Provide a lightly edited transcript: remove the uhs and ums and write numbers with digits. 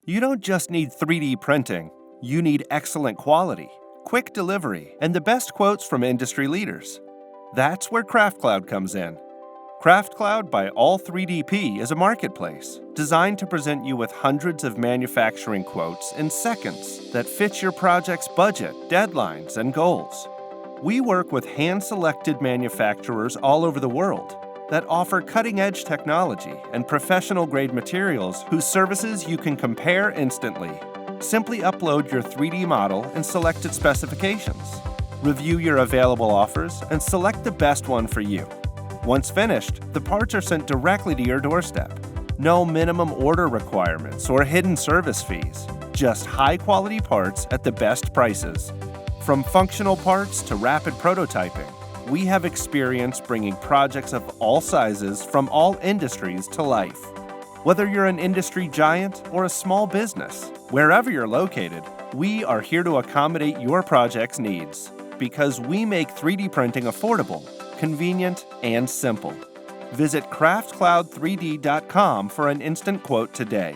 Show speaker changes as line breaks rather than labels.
You don't just need 3D printing, you need excellent quality, quick delivery, and the best quotes from industry leaders. That's where Craftcloud comes in. Craftcloud by All3DP is a marketplace designed to present you with hundreds of manufacturing quotes in seconds that fit your project's budget, deadlines, and goals. We work with hand-selected manufacturers all over the world that offer cutting-edge technology and professional-grade materials whose services you can compare instantly. Simply upload your 3D model and selected specifications. Review your available offers and select the best one for you. Once finished, the parts are sent directly to your doorstep. No minimum order requirements or hidden service fees. Just high-quality parts at the best prices. From functional parts to rapid prototyping, we have experience bringing projects of all sizes from all industries to life. Whether you're an industry giant or a small business, wherever you're located, we are here to accommodate your project's needs because we make 3D printing affordable, convenient, and simple. Visit craftcloud3d.com for an instant quote today.